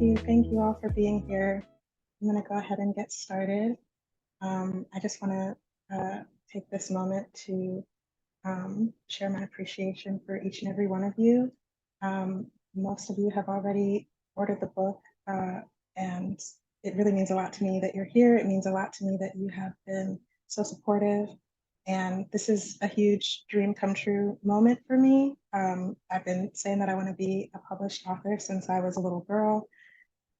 you. Thank you all for being here. I'm going to go ahead and get started. I just want to take this moment to share my appreciation for each and every one of you. Most of you have already ordered the book, and it really means a lot to me that you're here. It means a lot to me that you have been so supportive. And this is a huge dream come true moment for me. I've been saying that I want to be a published author since I was a little girl.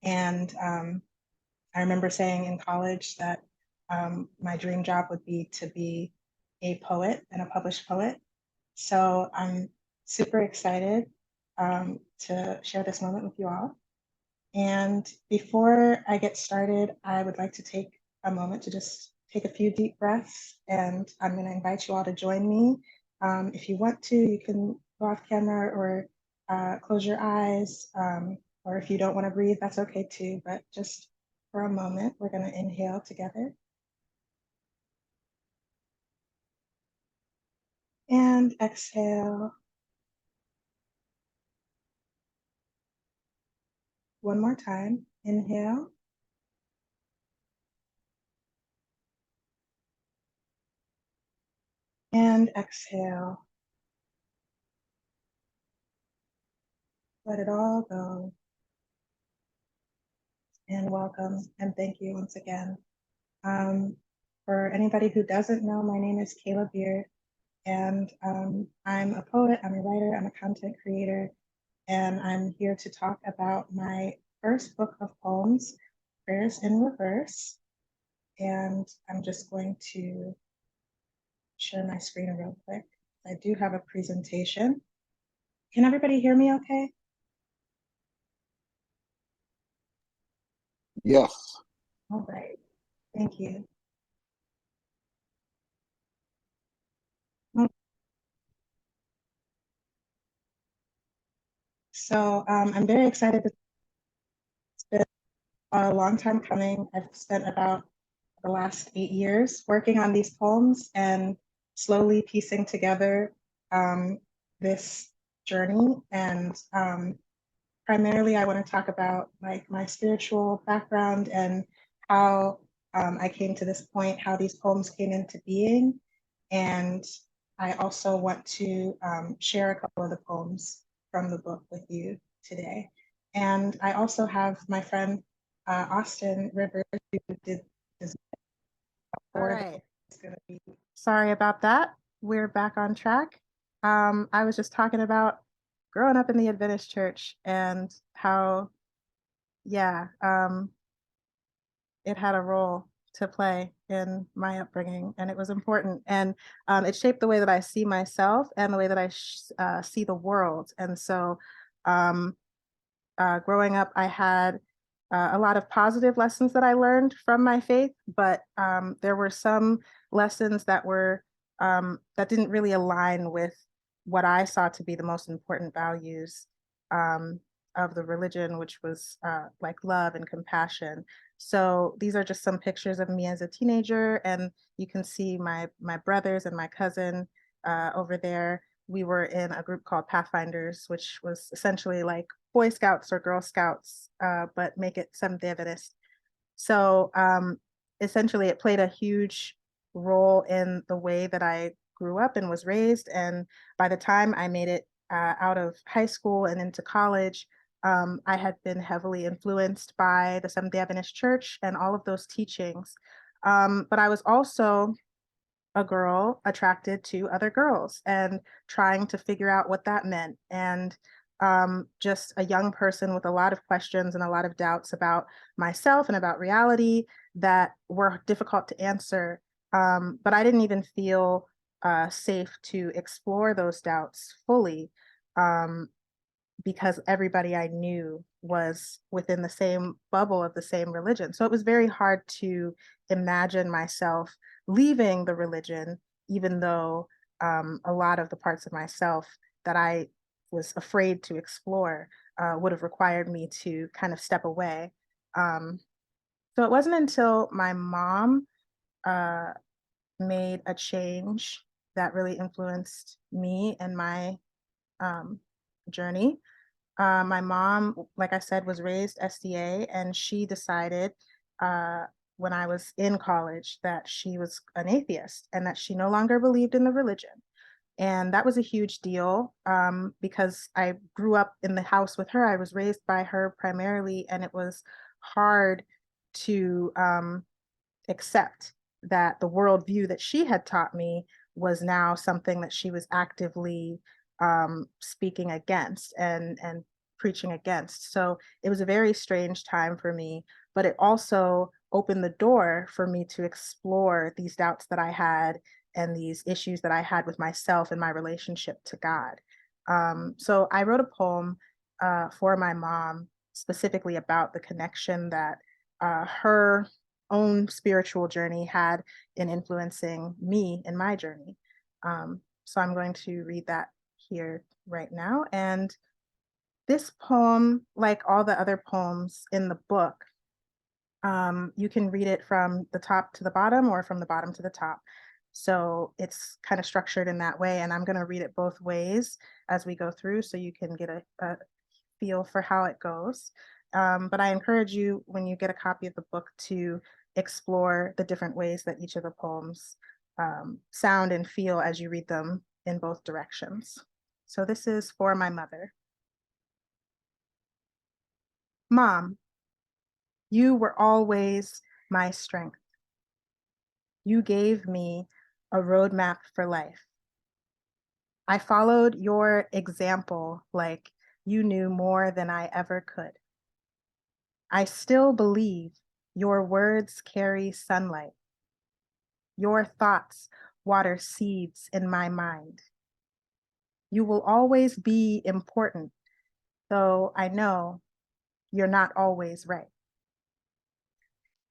And I remember saying in college that my dream job would be to be a poet and a published poet. So I'm super excited to share this moment with you all. And before I get started, I would like to take a moment to just take a few deep breaths, and I'm going to invite you all to join me. If you want to, you can go off camera or close your eyes, or if you don't want to breathe, that's okay too. But just for a moment, we're going to inhale together and exhale. One more time. Inhale and exhale. Let it all go. And welcome and thank you once again. For anybody who doesn't know, my name is Kayla Beard, and I'm a poet, I'm a writer, I'm a content creator, and I'm here to talk about my first book of poems, Prayers in Reverse. And I'm just going to share my screen real quick. I do have a presentation. Can everybody hear me okay? Yes. All right, thank you. So I'm very excited. It's been a long time coming. I've spent about the last 8 years working on these poems and slowly piecing together this journey. And primarily, I want to talk about like my spiritual background and how I came to this point, how these poems came into being. And I also want to share a couple of the poems from the book with you today. And I also have my friend Austin Rivers, who did this. All right. Be... Sorry about that. We're back on track. I was just talking about growing up in the Adventist church and how, it had a role to play in my upbringing, and it was important. And it shaped the way that I see myself and the way that I see the world. And so um, growing up, I had a lot of positive lessons that I learned from my faith, but there were some lessons that were that didn't really align with what I saw to be the most important values of the religion, which was like love and compassion. So these are just some pictures of me as a teenager, and you can see my brothers and my cousin over there. We were in a group called Pathfinders, which was essentially like Boy Scouts or Girl Scouts, but make it Seventh Day Adventist. So essentially, it played a huge role in the way that I grew up and was raised. And by the time I made it out of high school and into college, I had been heavily influenced by the Seventh Day Adventist Church and all of those teachings. But I was also a girl attracted to other girls and trying to figure out what that meant. And just a young person with a lot of questions and a lot of doubts about myself and about reality that were difficult to answer. But I didn't even feel safe to explore those doubts fully because everybody I knew was within the same bubble of the same religion. So it was very hard to imagine myself leaving the religion, even though a lot of the parts of myself that I was afraid to explore would have required me to kind of step away. So it wasn't until my mom uh, made a change that really influenced me and my journey. My mom, like I said, was raised SDA, and she decided uh, when I was in college that she was an atheist and that she no longer believed in the religion. And that was a huge deal because I grew up in the house with her. I was raised by her primarily, and it was hard to accept that the worldview that she had taught me was now something that she was actively speaking against and preaching against. So it was a very strange time for me, but it also opened the door for me to explore these doubts that I had and these issues that I had with myself and my relationship to God. So I wrote a poem for my mom specifically about the connection that her own spiritual journey had in influencing me in my journey. So I'm going to read that here right now. And this poem, like all the other poems in the book, you can read it from the top to the bottom or from the bottom to the top. So it's kind of structured in that way. And I'm going to read it both ways as we go through so you can get a feel for how it goes. But I encourage you, when you get a copy of the book, to explore the different ways that each of the poems sound and feel as you read them in both directions. So this is for my mother. Mom, you were always my strength. You gave me a roadmap for life. I followed your example like you knew more than I ever could. I still believe your words carry sunlight. Your thoughts water seeds in my mind. You will always be important, though I know you're not always right.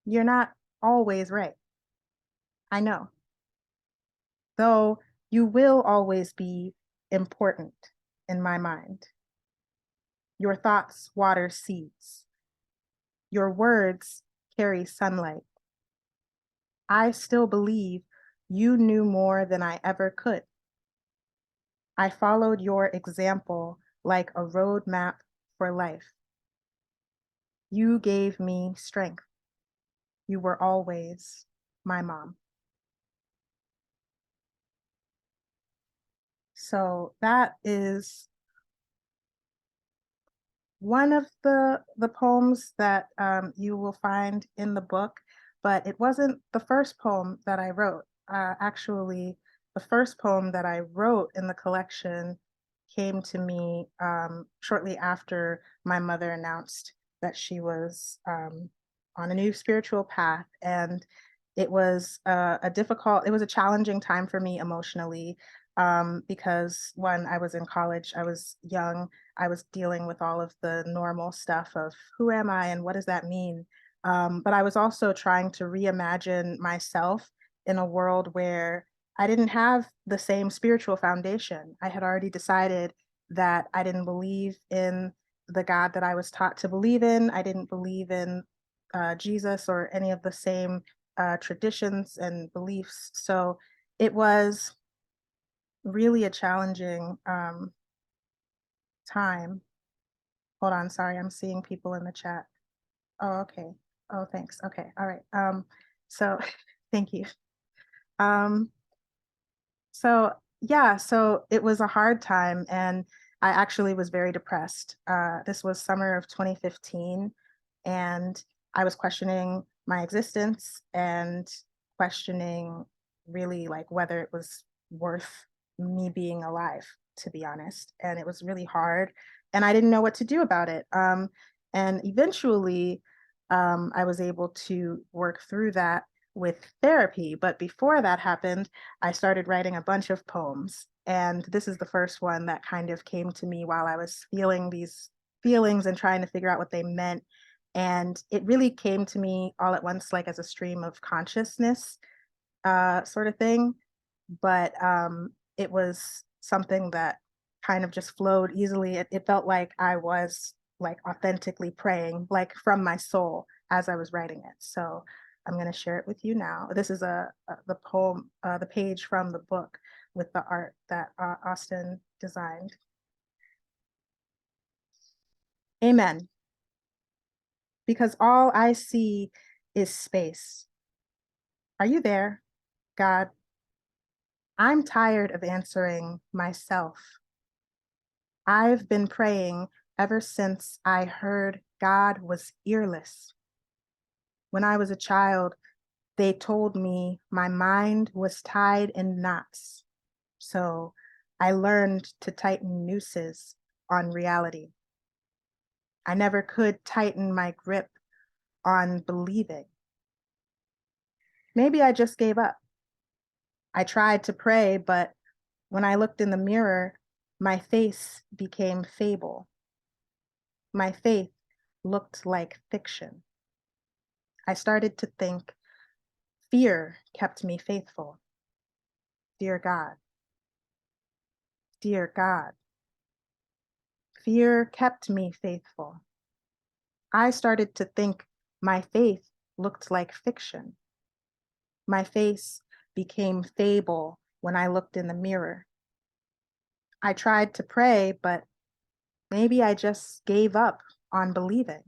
You're not always right. I know. Though you will always be important in my mind. Your thoughts water seeds. Your words carry sunlight. I still believe you knew more than I ever could. I followed your example like a roadmap for life. You gave me strength. You were always my mom. So that is one of the poems that you will find in the book, but it wasn't the first poem that I wrote. Actually, the first poem that I wrote in the collection came to me shortly after my mother announced that she was on a new spiritual path. And it was it was a challenging time for me emotionally because when I was in college, I was young. I was dealing with all of the normal stuff of who am I and what does that mean? But I was also trying to reimagine myself in a world where I didn't have the same spiritual foundation. I had already decided that I didn't believe in the God that I was taught to believe in. I didn't believe in Jesus or any of the same traditions and beliefs. So it was really a challenging time. Hold on, sorry, I'm seeing people in the chat. Oh, okay. Oh, thanks. Okay, all right. So thank you. Um, so yeah, so it was a hard time, and I actually was very depressed. This was summer of 2015, and I was questioning my existence and questioning really like whether it was worth me being alive, to be honest. And it was really hard, and I didn't know what to do about it. And eventually, I was able to work through that with therapy. But before that happened, I started writing a bunch of poems. And this is the first one that kind of came to me while I was feeling these feelings and trying to figure out what they meant. And it really came to me all at once, like as a stream of consciousness sort of thing. But it was something that kind of just flowed easily. It felt like I was like authentically praying, like from my soul as I was writing it. So I'm going to share it with you now. This is the poem, the page from the book with the art that Austin designed. Amen. Because all I see is space. Are you there, God? I'm tired of answering myself. I've been praying ever since I heard God was earless. When I was a child, they told me my mind was tied in knots. So I learned to tighten nooses on reality. I never could tighten my grip on believing. Maybe I just gave up. I tried to pray, but when I looked in the mirror, my face became fable. My faith looked like fiction. I started to think fear kept me faithful. Dear God, dear God, fear kept me faithful. I started to think my faith looked like fiction. My face became fable when I looked in the mirror. I tried to pray, but maybe I just gave up on believing.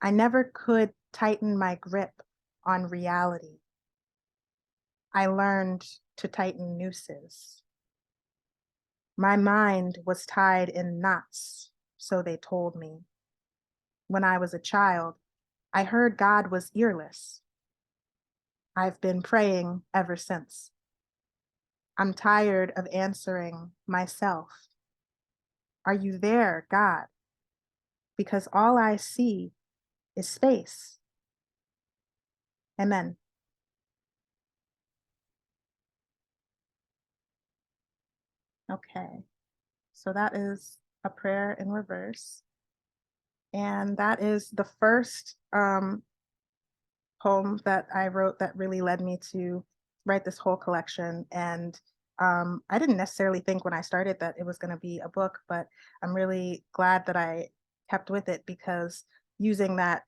I never could tighten my grip on reality. I learned to tighten nooses. My mind was tied in knots, so they told me. When I was a child, I heard God was earless. I've been praying ever since. I'm tired of answering myself. Are you there, God? Because all I see is space. Amen. Okay, so that is a prayer in reverse. And that is the first poem that I wrote that really led me to write this whole collection. And I didn't necessarily think when I started that it was going to be a book, but I'm really glad that I kept with it, because using that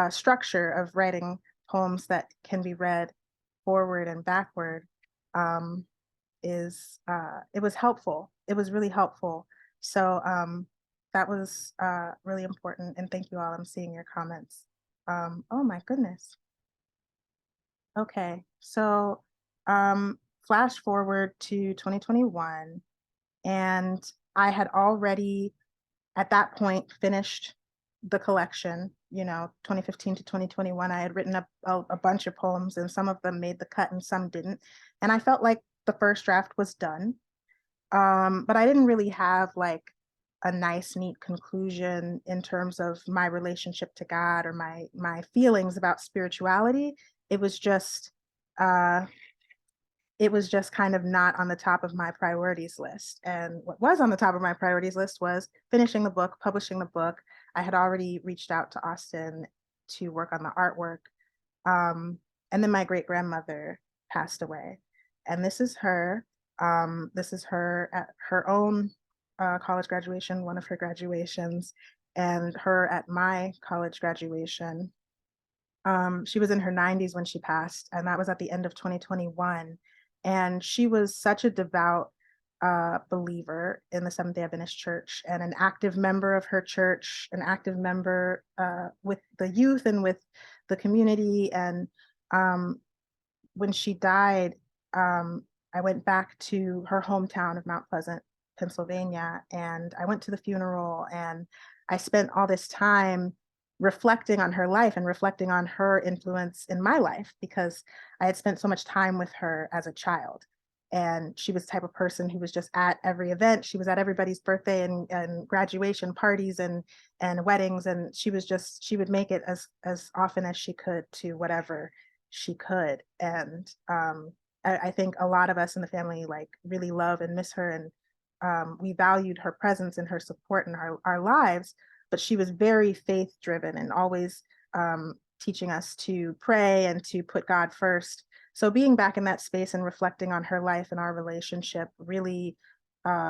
structure of writing poems that can be read forward and backward um, it was helpful. It was really helpful. So that was really important. And thank you all. I'm seeing your comments. Oh my goodness. Okay, so flash forward to 2021, and I had already at that point finished the collection. 2015 to 2021, I had written a bunch of poems, and some of them made the cut and some didn't. And I felt like the first draft was done. But I didn't really have like a nice, neat conclusion in terms of my relationship to God or my feelings about spirituality. It was just uh, it was just kind of not on the top of my priorities list. And what was on the top of my priorities list was finishing the book, publishing the book. I had already reached out to Austin to work on the artwork. And then my great grandmother passed away. And this is her. This is her at her own college graduation, one of her graduations, and her at my college graduation. She was in her 90s when she passed, and that was at the end of 2021. And she was such a devout believer in the Seventh Day Adventist Church and an active member of her church, an active member with the youth and with the community. And when she died, I went back to her hometown of Mount Pleasant, Pennsylvania, and I went to the funeral, and I spent all this time reflecting on her life and reflecting on her influence in my life, because I had spent so much time with her as a child. And she was the type of person who was just at every event. She was at everybody's birthday and graduation parties and weddings. And she would make it as often as she could to whatever she could. And I think a lot of us in the family like really love and miss her. And we valued her presence and her support in our lives, but she was very faith driven and always teaching us to pray and to put God first. So being back in that space and reflecting on her life and our relationship really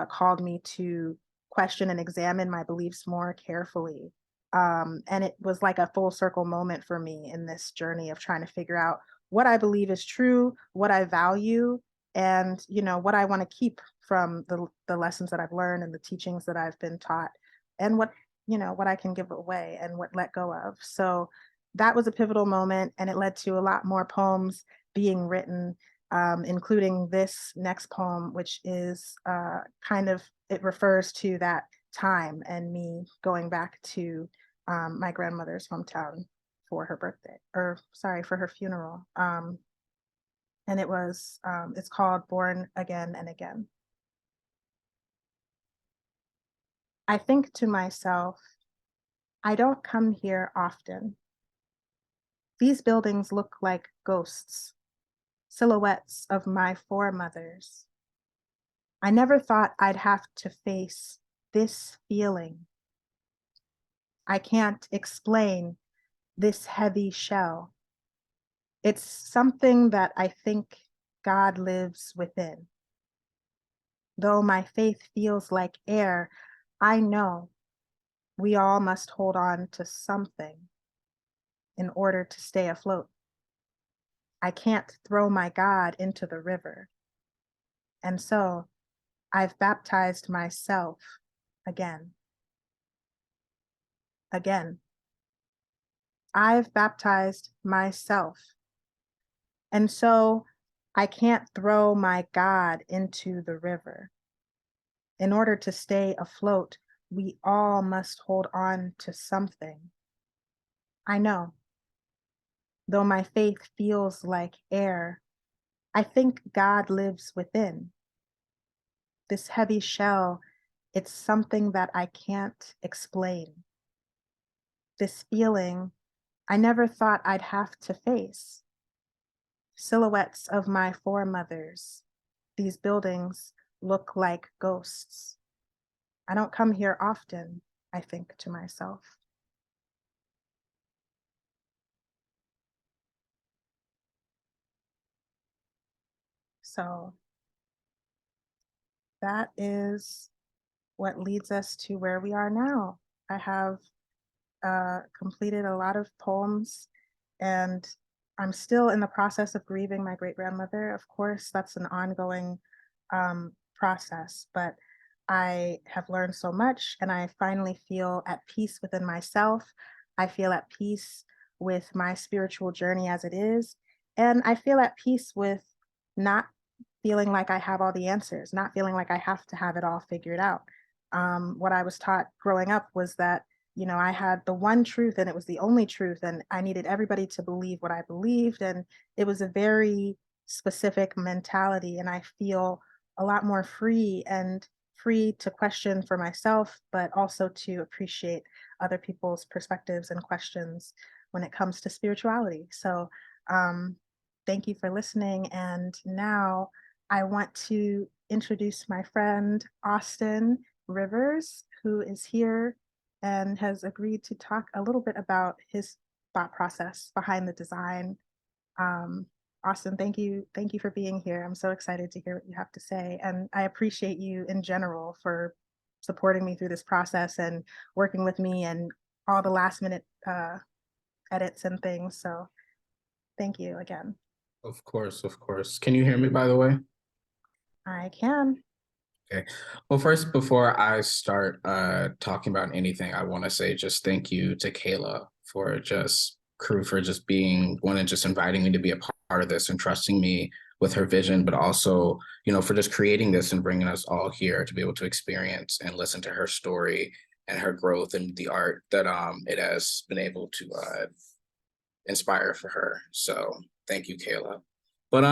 called me to question and examine my beliefs more carefully. And it was like a full circle moment for me in this journey of trying to figure out what I believe is true, what I value, and what I want to keep from the lessons that I've learned and the teachings that I've been taught, and what what I can give away and what let go of. So that was a pivotal moment, and it led to a lot more poems being written, including this next poem, which is it refers to that time and me going back to my grandmother's hometown for her birthday, or sorry, for her funeral. And it's called Born Again and Again. I think to myself, I don't come here often. These buildings look like ghosts, silhouettes of my foremothers. I never thought I'd have to face this feeling. I can't explain this heavy shell. It's something that I think God lives within. Though my faith feels like air, I know we all must hold on to something in order to stay afloat. I can't throw my God into the river. And so I've baptized myself again. Again. I've baptized myself. And so I can't throw my God into the river. In order to stay afloat, we all must hold on to something. I know. Though my faith feels like air, I think God lives within. This heavy shell, it's something that I can't explain. This feeling I never thought I'd have to face. Silhouettes of my foremothers. These buildings look like ghosts. I don't come here often, I think to myself. So that is what leads us to where we are now. I have completed a lot of poems, and I'm still in the process of grieving my great grandmother. Of course, that's an ongoing process, but I have learned so much, and I finally feel at peace within myself. I feel at peace with my spiritual journey as it is, and I feel at peace with not feeling like I have all the answers, not feeling like I have to have it all figured out. What I was taught growing up was that I had the one truth and it was the only truth, and I needed everybody to believe what I believed. And it was a very specific mentality. And I feel a lot more free to question for myself, but also to appreciate other people's perspectives and questions when it comes to spirituality. So thank you for listening. And now I want to introduce my friend, Austin Rivers, who is here and has agreed to talk a little bit about his thought process behind the design. Austin, thank you for being here. I'm so excited to hear what you have to say, and I appreciate you in general for supporting me through this process and working with me and all the last minute edits and things. So thank you again. Of course, of course. Can you hear me, by the way? I can. Okay. Well, first, before I start talking about anything, I want to say just thank you to Kayla for just being one and just inviting me to be a part of this and trusting me with her vision, but also, for just creating this and bringing us all here to be able to experience and listen to her story and her growth and the art that it has been able to inspire for her. So thank you, Kayla. But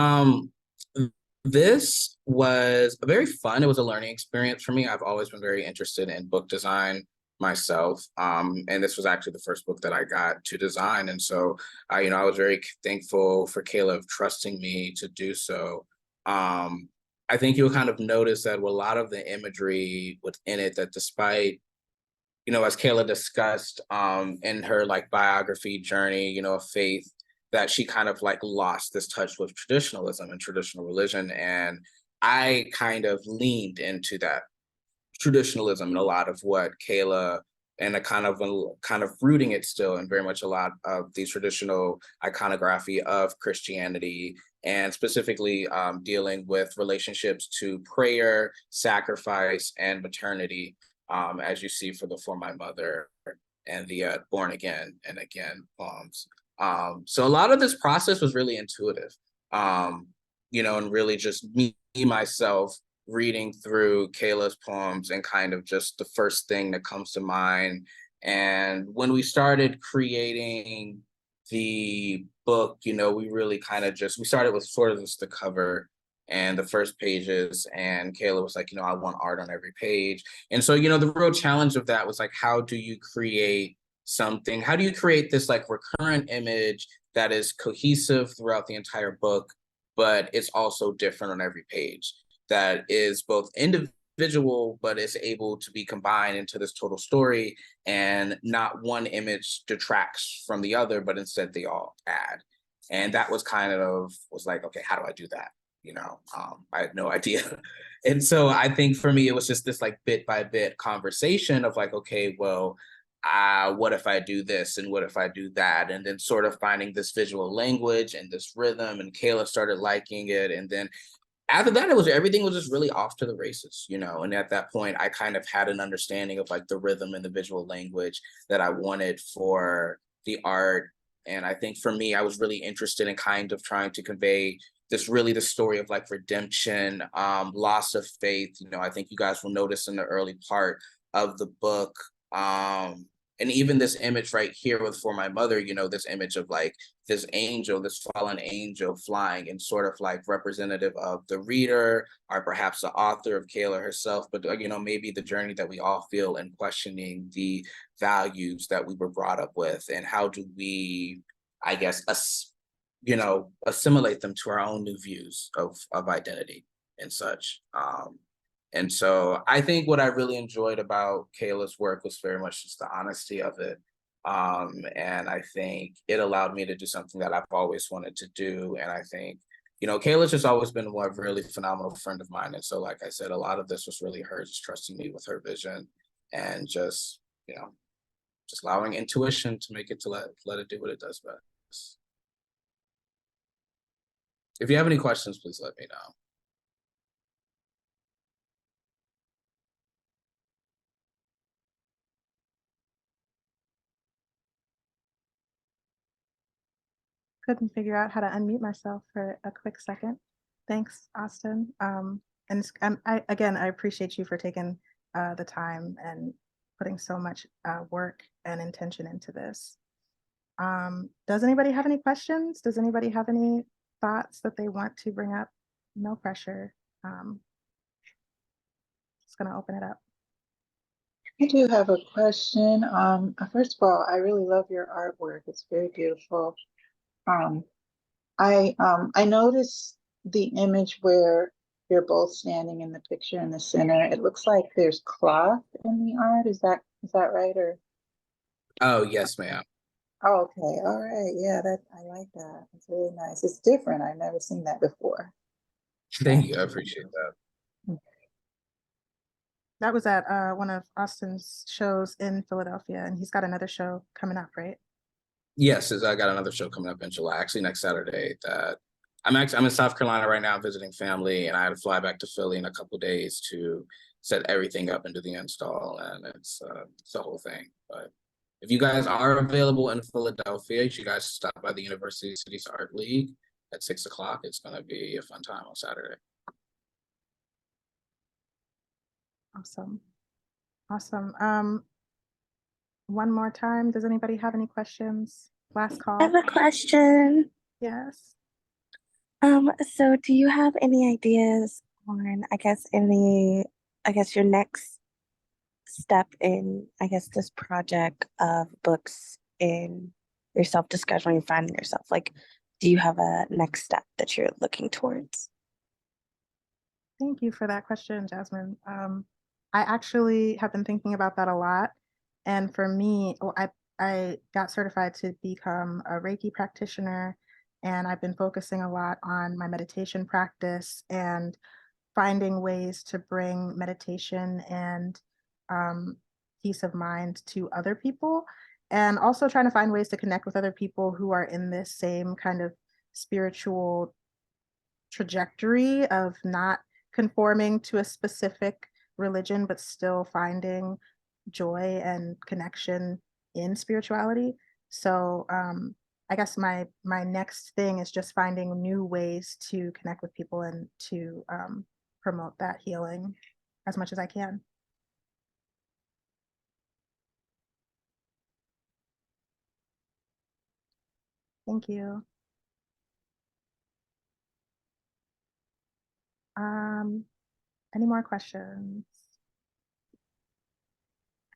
this was very fun. It was a learning experience for me. I've always been very interested in book design myself. And this was actually the first book that I got to design. And so, I was very thankful for Kayla trusting me to do so. I think you'll kind of notice that with a lot of the imagery within it, that despite, as Kayla discussed in her biography journey, of faith, that she kind of lost this touch with traditionalism and traditional religion. And I kind of leaned into that traditionalism and a lot of what Kayla and a kind of rooting it still and very much a lot of the traditional iconography of Christianity, and specifically dealing with relationships to prayer, sacrifice, and maternity. as you see for the For My Mother and the Born Again and Again poems. So a lot of this process was really intuitive, and really just me myself reading through Kayla's poems and kind of just the first thing that comes to mind. And when we started creating the book, we really kind of we started with sort of just the cover and the first pages. And Kayla was like, I want art on every page. And so, the real challenge of that was like, how do you create something? How do you create this like recurrent image that is cohesive throughout the entire book, but it's also different on every page, that is both individual, but is able to be combined into this total story, and not one image detracts from the other, but instead they all add. And that was like, okay, how do I do that? I had no idea. And so I think for me, it was just this like bit by bit conversation of like, okay, well, what if I do this and what if I do that? And then sort of finding this visual language and this rhythm, and Kayla started liking it. And then after that, everything was just really off to the races, and at that point I kind of had an understanding of like the rhythm and the visual language that I wanted for the art. And I think for me, I was really interested in kind of trying to convey the story of like redemption, loss of faith. I think you guys will notice in the early part of the book, and even this image right here with For My Mother, this image of like this angel, this fallen angel flying, and sort of like representative of the reader, or perhaps the author of Kayla herself, but maybe the journey that we all feel in questioning the values that we were brought up with, and how do we, I guess, assimilate them to our own new views of identity and such. And so I think what I really enjoyed about Kayla's work was very much just the honesty of it. And I think it allowed me to do something that I've always wanted to do. And I think, Kayla's just always been a really phenomenal friend of mine. And so, like I said, a lot of this was really her just trusting me with her vision, and just allowing intuition to make it, to let it do what it does best. If you have any questions, please let me know. Couldn't figure out how to unmute myself for a quick second. Thanks, Austin. I appreciate you for taking the time and putting so much work and intention into this. Does anybody have any questions? Does anybody have any thoughts that they want to bring up? No pressure. Just gonna open it up. I do have a question. First of all, I really love your artwork. It's very beautiful. I noticed the image where you're both standing in the picture in the center. It looks like there's cloth in the art. Is that right? Or Oh, yes, ma'am. oh, okay, all right, yeah, I like that. It's really nice. It's different. I've never seen that before. Thank you. I appreciate that. That was at one of Austin's shows in Philadelphia, and he's got another show coming up, right? Yes, I got another show coming up in July, actually next Saturday. That I'm in South Carolina right now visiting family, and I had to fly back to Philly in a couple of days to set everything up and do the install, and it's the whole thing. But if you guys are available in Philadelphia, you guys stop by the University Cities Art League at 6 o'clock. It's going to be a fun time on Saturday. Awesome. One more time, does anybody have any questions? Last call. I have a question. Yes. So do you have any ideas on, your next step in, this project of books in your self-discovery and finding yourself? Like, do you have a next step that you're looking towards? Thank you for that question, Jasmine. I actually have been thinking about that a lot. And for me, I got certified to become a Reiki practitioner, and I've been focusing a lot on my meditation practice and finding ways to bring meditation and peace of mind to other people, and also trying to find ways to connect with other people who are in this same kind of spiritual trajectory of not conforming to a specific religion, but still finding joy and connection in spirituality. So I guess my next thing is just finding new ways to connect with people and to promote that healing as much as I can. Thank you. Any more questions?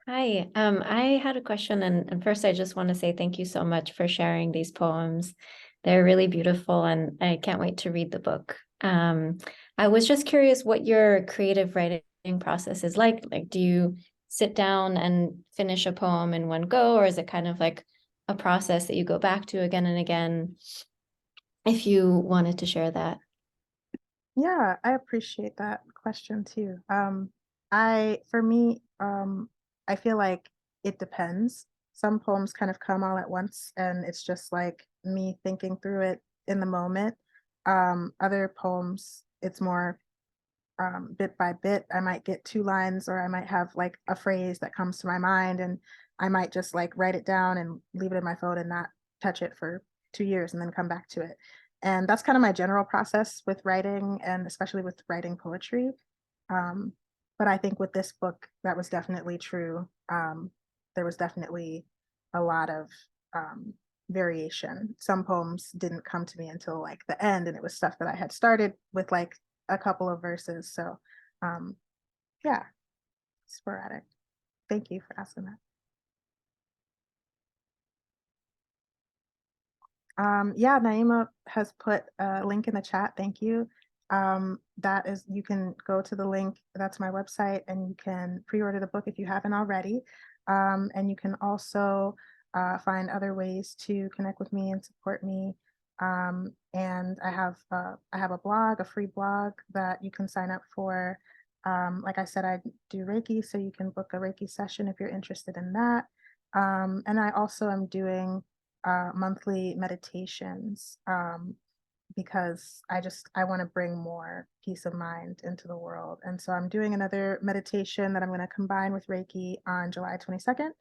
Hi, I had a question, and first I just want to say thank you so much for sharing these poems. They're really beautiful, and I can't wait to read the book. I was just curious what your creative writing process is like. Like, do you sit down and finish a poem in one go, or is it kind of like a process that you go back to again and again? If you wanted to share that. Yeah, I appreciate that question too. For me, I feel like it depends. Some poems kind of come all at once, and it's just like me thinking through it in the moment. Other poems, it's more bit by bit. I might get 2 lines, or I might have like a phrase that comes to my mind, and I might just like write it down and leave it in my phone and not touch it for 2 years and then come back to it. And that's kind of my general process with writing, and especially with writing poetry. Um, but I think with this book, that was definitely true. There was definitely a lot of variation. Some poems didn't come to me until like the end, and it was stuff that I had started with like a couple of verses. So yeah, sporadic. Thank you for asking that. Yeah, Naima has put a link in the chat. Thank you. That is, you can go to the link. That's my website, and you can pre-order the book if you haven't already. And you can also find other ways to connect with me and support me. And I have a blog, a free blog that you can sign up for. Like I said, I do Reiki, so you can book a Reiki session if you're interested in that. And I also am doing monthly meditations because I want to bring more peace of mind into the world. And so I'm doing another meditation that I'm going to combine with Reiki on July 22nd.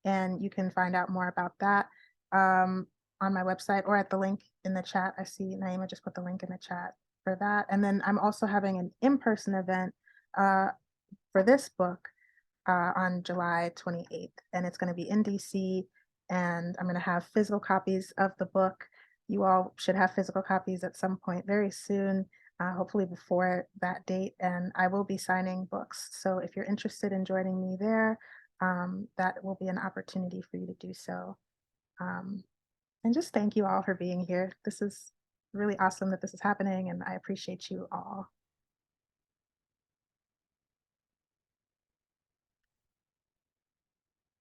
And you can find out more about that on my website or at the link in the chat. I see Naima just put the link in the chat for that. And then I'm also having an in-person event for this book on July 28th. And it's going to be in DC. And I'm going to have physical copies of the book. You all should have physical copies at some point very soon, hopefully before that date. And I will be signing books. So if you're interested in joining me there, that will be an opportunity for you to do so. And just thank you all for being here. This is really awesome that this is happening, and I appreciate you all.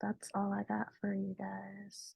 That's all I got for you guys.